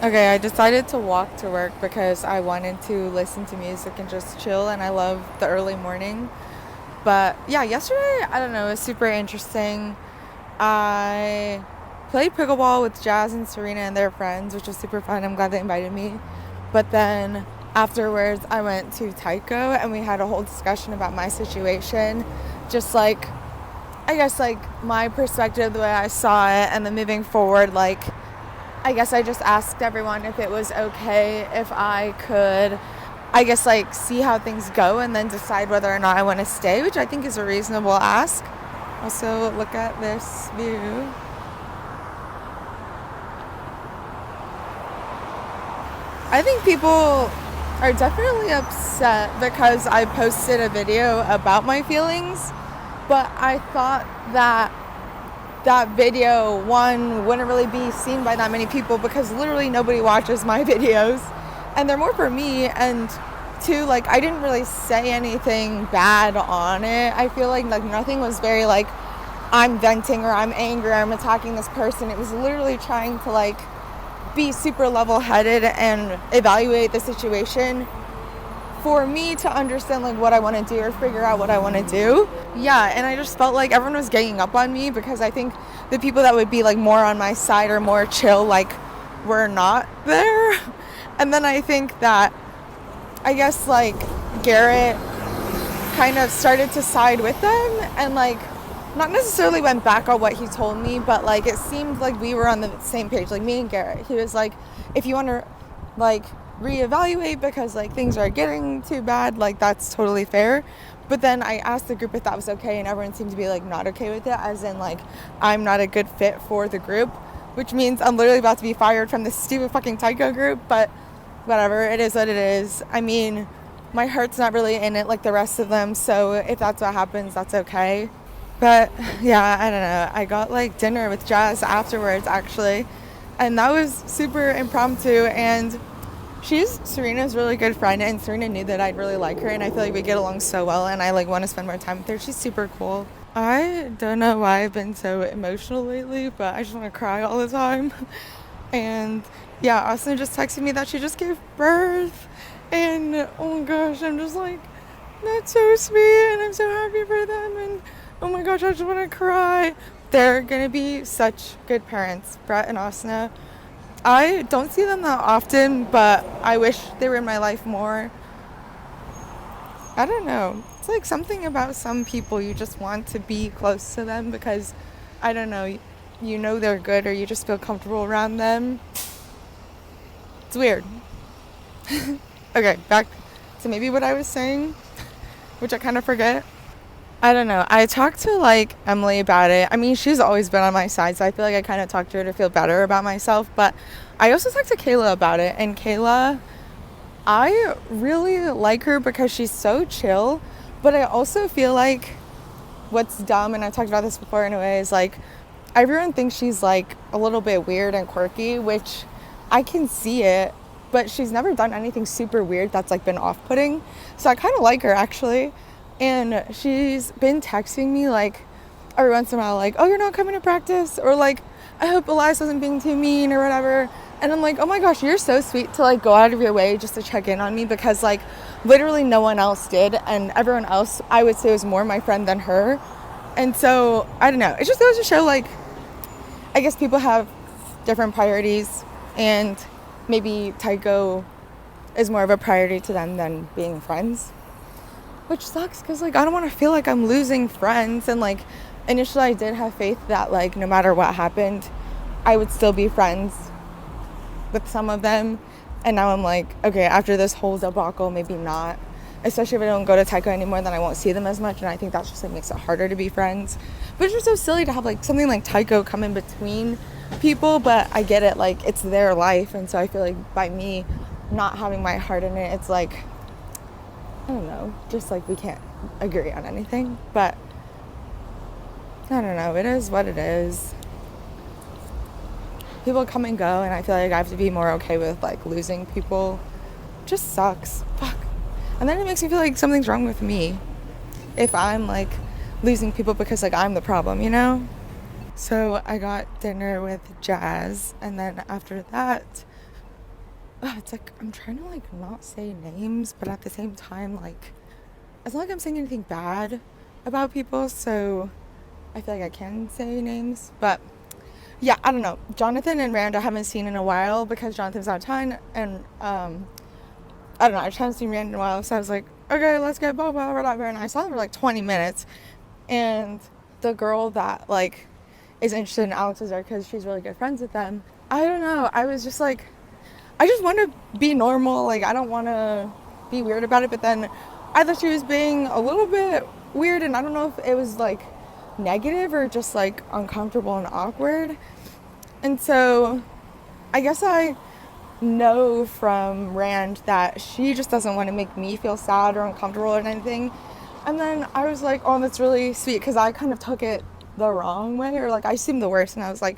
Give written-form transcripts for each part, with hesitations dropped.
Okay, I decided to walk to work because I wanted to listen to music and just chill, and I love the early morning. But yeah, yesterday, I don't know, it was super interesting. I played pickleball with Jazz and Serena and their friends, which was super fun. I'm glad they invited me. But then afterwards, I went to taiko and we had a whole discussion about my situation. Just like, I guess, like my perspective, the way I saw it, and then moving forward, like, I guess I just asked everyone if it was okay if I could, I guess, like, see how things go and then decide whether or not I want to stay, which I think is a reasonable ask. Also, look at this view. I think people are definitely upset because I posted a video about my feelings, but I thought that that video, one, wouldn't really be seen by that many people because literally nobody watches my videos and they're more for me. And two, like, I didn't really say anything bad on it. I feel like nothing was very like I'm venting or I'm angry or I'm attacking this person. It was literally trying to like be super level-headed and evaluate the situation for me to understand like what I want to do or figure out what I want to do. Yeah, and I just felt like everyone was ganging up on me because I think the people that would be like more on my side or more chill like were not there. And then I think that I guess like Garrett kind of started to side with them and like not necessarily went back on what he told me, but like it seemed like we were on the same page, like me and Garrett. He was like, if you want to like reevaluate because like things are getting too bad, like that's totally fair. But then I asked the group if that was okay, and everyone seemed to be like not okay with it, as in like I'm not a good fit for the group, which means I'm literally about to be fired from this stupid fucking taiko group. But whatever, it is what it is. I mean, my heart's not really in it like the rest of them, so if that's what happens, that's okay. But yeah, I don't know. I got like dinner with Jazz afterwards actually, and that was super impromptu. And she's Serena's really good friend, and Serena knew that I'd really like her, and I feel like we get along so well, and I like want to spend more time with her. She's super cool. I don't know why I've been so emotional lately, but I just want to cry all the time. And yeah, Austin just texted me that she just gave birth, and oh my gosh, I'm just like, that's so sweet, and I'm so happy for them, and oh my gosh, I just want to cry. They're gonna be such good parents, Brett and Asna. I don't see them that often, but I wish they were in my life more. I don't know. It's like something about some people you just want to be close to them because, I don't know, you know they're good or you just feel comfortable around them. It's weird. Okay, back to maybe what I was saying, which I kind of forget. I don't know. I talked to like Emily about it. I mean, she's always been on my side, so I feel like I kind of talked to her to feel better about myself. But I also talked to Kayla about it, and Kayla, I really like her because she's so chill. But I also feel like what's dumb, and I talked about this before anyway, is like everyone thinks she's like a little bit weird and quirky, which I can see it. But she's never done anything super weird that's like been off-putting. So I kind of like her actually. And she's been texting me like every once in a while like, oh, you're not coming to practice, or like, I hope Elias wasn't being too mean or whatever. And I'm like, oh my gosh, you're so sweet to like go out of your way just to check in on me, because like literally no one else did, and everyone else I would say was more my friend than her. And so I don't know, it just goes to show like I guess people have different priorities, and maybe taiko is more of a priority to them than being friends. Which sucks because like I don't want to feel like I'm losing friends, and like initially I did have faith that like no matter what happened I would still be friends with some of them, and now I'm like, okay, after this whole debacle, maybe not, especially if I don't go to taiko anymore, then I won't see them as much, and I think that just like makes it harder to be friends. But it's just so silly to have like something like taiko come in between people, but I get it, like it's their life, and so I feel like by me not having my heart in it, it's like, I don't know, just like we can't agree on anything. But I don't know, it is what it is. People come and go, and I feel like I have to be more okay with like losing people. It just sucks. Fuck. And then it makes me feel like something's wrong with me if I'm like losing people because like I'm the problem, you know? So I got dinner with Jazz, and then after that it's like I'm trying to like not say names, but at the same time, like it's not like I'm saying anything bad about people, so I feel like I can say names. But yeah, I don't know. Jonathan and Rand I haven't seen in a while because Jonathan's out of town, and I don't know, I just haven't seen Rand in a while, so I was like, okay, let's get blah blah whatever. And I saw them for like 20 minutes, and the girl that like is interested in Alex is there because she's really good friends with them. I don't know, I was just like, I just want to be normal, like I don't want to be weird about it. But then I thought she was being a little bit weird, and I don't know if it was like negative or just like uncomfortable and awkward. And so I guess I know from Rand that she just doesn't want to make me feel sad or uncomfortable or anything. And then I was like, oh, that's really sweet, because I kind of took it the wrong way, or like I seemed the worst, and I was like,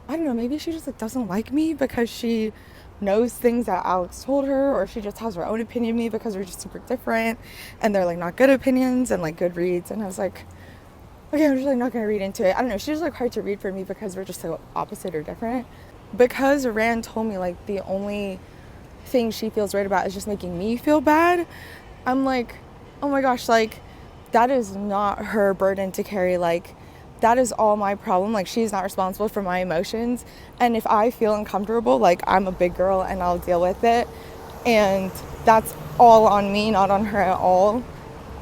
I don't know, maybe she just like doesn't like me because she knows things that Alex told her, or she just has her own opinion of me because we're just super different and they're like not good opinions and like good reads. And I was like, okay, I'm just like not gonna read into it. I don't know, she's like hard to read for me because we're just so opposite or different. Because Rand told me like the only thing she feels right about is just making me feel bad, I'm like, oh my gosh, like that is not her burden to carry. Like that is all my problem. Like she's not responsible for my emotions, and if I feel uncomfortable, like I'm a big girl and I'll deal with it, and that's all on me, not on her at all.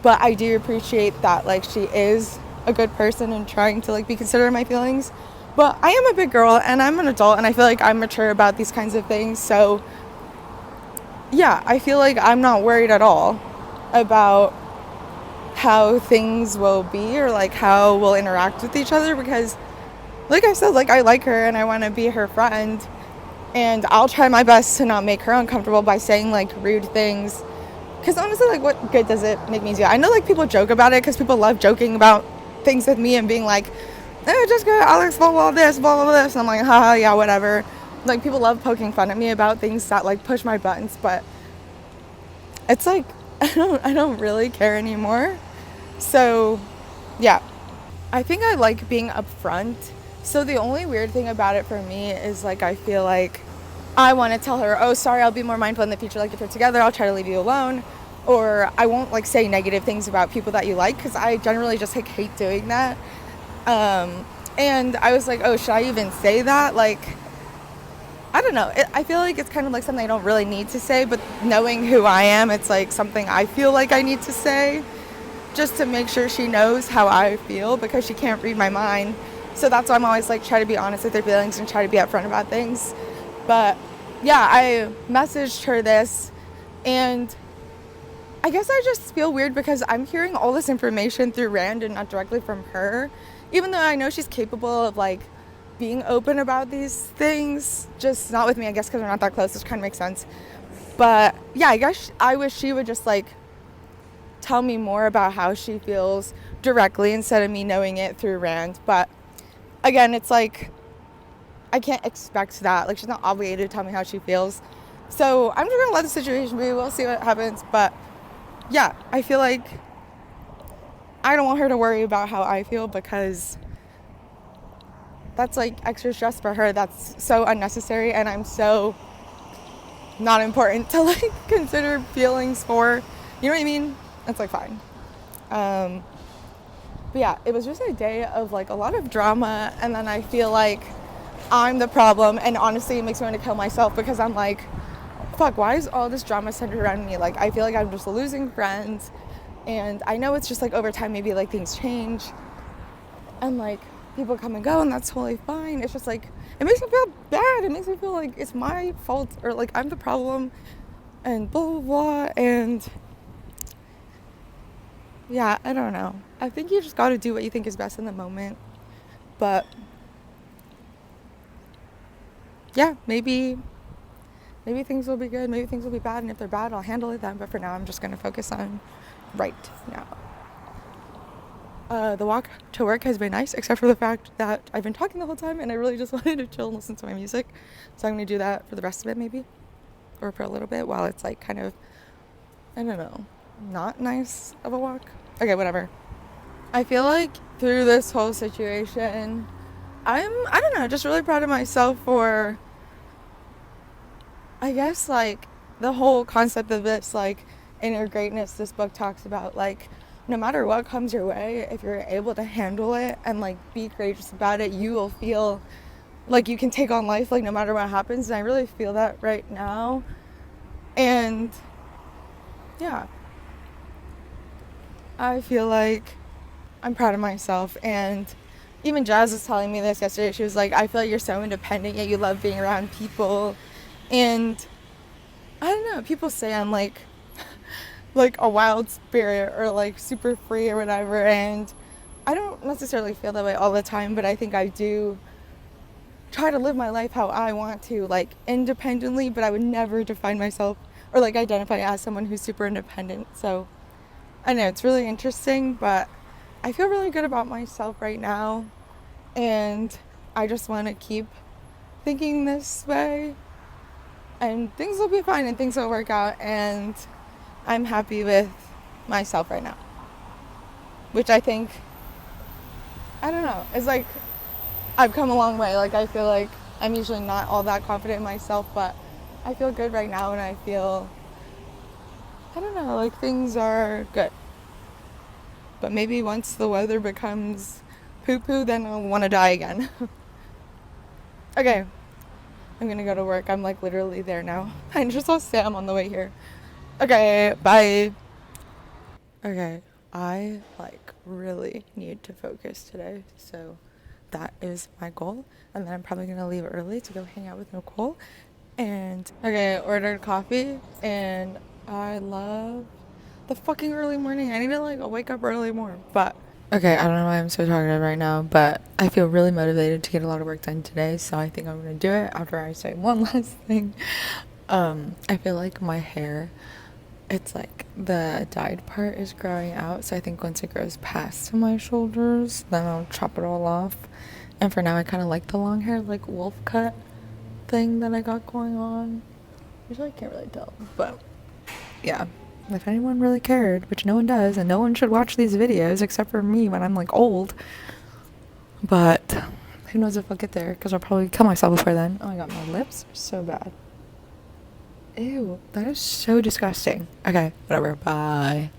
But I do appreciate that like she is a good person and trying to like be considerate of my feelings. But I am a big girl and I'm an adult, and I feel like I'm mature about these kinds of things. So yeah, I feel like I'm not worried at all about how things will be or like how we'll interact with each other, because like I said, like I like her and I want to be her friend, and I'll try my best to not make her uncomfortable by saying like rude things, because honestly, like what good does it make me do? I know like people joke about it because people love joking about things with me and being like, just go Alex blah blah this blah blah this, and I'm like, haha, yeah, whatever. Like people love poking fun at me about things that like push my buttons, but it's like I don't really care anymore. So yeah, I think I like being upfront. So the only weird thing about it for me is like I feel like I want to tell her, oh sorry, I'll be more mindful in the future, like if we're together I'll try to leave you alone, or I won't like say negative things about people that you like, because I generally just like hate doing that. And I was like, oh, should I even say that? Like I don't know. I feel like it's kind of like something I don't really need to say, but knowing who I am, it's like something I feel like I need to say just to make sure she knows how I feel, because she can't read my mind. So that's why I'm always like try to be honest with her feelings and try to be upfront about things. But yeah, I messaged her this, and I guess I just feel weird because I'm hearing all this information through Rand and not directly from her, even though I know she's capable of like being open about these things, just not with me, I guess, because we're not that close, which kind of makes sense. But yeah, I guess I wish she would just like tell me more about how she feels directly instead of me knowing it through Rand. But again, it's like I can't expect that. Like she's not obligated to tell me how she feels. So I'm just gonna let the situation be. We'll see what happens. But yeah, I feel like I don't want her to worry about how I feel, because that's like extra stress for her. That's so unnecessary, and I'm so not important to like consider feelings for, you know what I mean? It's like fine. But yeah, it was just a day of like a lot of drama, and then I feel like I'm the problem, and honestly it makes me want to kill myself, because I'm like, fuck, why is all this drama centered around me? Like I feel like I'm just losing friends, and I know it's just like over time maybe like things change and like people come and go, and that's totally fine. It's just like it makes me feel bad. It makes me feel like it's my fault, or like I'm the problem, and blah blah blah. And yeah, I don't know. I think you just got to do what you think is best in the moment. But yeah, maybe things will be good, maybe things will be bad, and if they're bad I'll handle it then. But for now I'm just going to focus on right now. The walk to work has been nice, except for the fact that I've been talking the whole time and I really just wanted to chill and listen to my music. So I'm going to do that for the rest of it maybe, or for a little bit while it's like kind of, I don't know, not nice of a walk. Okay, whatever. I feel like through this whole situation, I don't know, just really proud of myself for I guess like the whole concept of this like inner greatness this book talks about, like no matter what comes your way, if you're able to handle it and like be courageous about it, you will feel like you can take on life like no matter what happens. And I really feel that right now. And yeah, I feel like I'm proud of myself. And even Jazz was telling me this yesterday. She was like, I feel like you're so independent, yet you love being around people. And I don't know, people say I'm like a wild spirit or like super free or whatever, and I don't necessarily feel that way all the time, but I think I do try to live my life how I want to, like independently, but I would never define myself or like identify as someone who's super independent. So I know it's really interesting, but I feel really good about myself right now, and I just want to keep thinking this way, and things will be fine and things will work out, and I'm happy with myself right now, which I think, I don't know, it's like I've come a long way. Like I feel like I'm usually not all that confident in myself, but I feel good right now, and I feel, I don't know, like things are good. But maybe once the weather becomes poo-poo, then I'll want to die again. Okay, I'm gonna go to work. I'm like literally there now. I just saw Sam on the way here. Okay, bye. Okay, I like really need to focus today, so that is my goal. And then I'm probably gonna leave early to go hang out with Nicole. And okay, I ordered coffee, and I love the fucking early morning. I need to like wake up early more. But okay, I don't know why I'm so talkative right now, but I feel really motivated to get a lot of work done today, so I think I'm gonna do it. After I say one last thing, I feel like my hair, it's like the dyed part is growing out, so I think once it grows past my shoulders, then I'll chop it all off. And for now, I kind of like the long hair, like wolf cut thing that I got going on. Usually I can't really tell, but yeah, if anyone really cared, which no one does, and no one should watch these videos except for me when I'm like old, but who knows if I'll get there, because I'll probably kill myself before then. Oh my god, my lips are so bad. Ew, that is so disgusting. Okay, whatever, bye.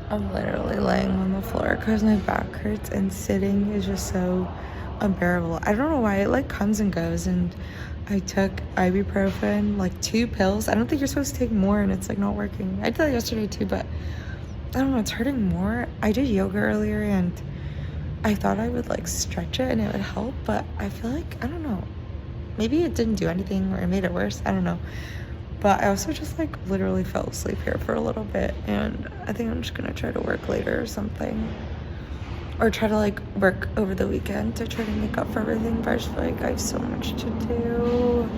I'm literally laying on the floor because my back hurts, and sitting is just so unbearable. I don't know why it like comes and goes, and I took ibuprofen, like 2 pills. I don't think you're supposed to take more, and it's like not working. I did that yesterday too, but I don't know, it's hurting more. I did yoga earlier, and I thought I would like stretch it and it would help, but I feel like, I don't know, maybe it didn't do anything or it made it worse. I don't know. But I also just like literally fell asleep here for a little bit, and I think I'm just gonna try to work later or something, or try to like work over the weekend to try to make up for everything. But I just feel like I have so much to do,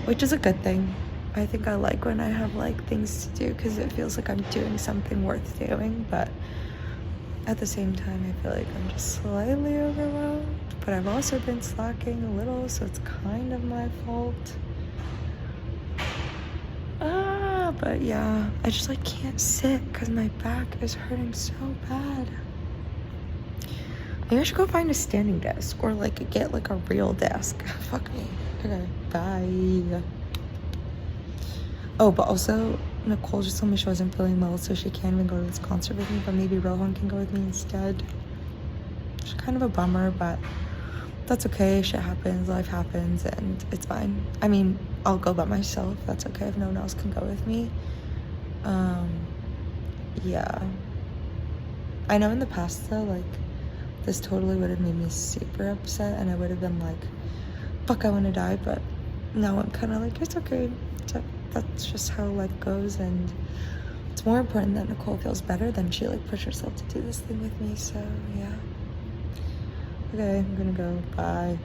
which is a good thing. I think I like when I have like things to do, because it feels like I'm doing something worth doing. But at the same time, I feel like I'm just slightly overwhelmed, but I've also been slacking a little, so it's kind of my fault. But yeah, I just like can't sit because my back is hurting so bad. Maybe I should go find a standing desk, or like get like a real desk. Fuck me. Okay, bye. Oh, but also Nicole just told me she wasn't feeling well, so she can't even go to this concert with me, but maybe Rohan can go with me instead. It's kind of a bummer, but that's okay. Shit happens, life happens, and it's fine. I mean, I'll go by myself. That's okay if no one else can go with me. Yeah. I know in the past though, like, this totally would have made me super upset, and I would have been like, fuck, I want to die, but now I'm kind of like, it's okay. That's just how life goes, and it's more important that Nicole feels better than she like pushed herself to do this thing with me, so yeah. Okay, I'm gonna go. Bye.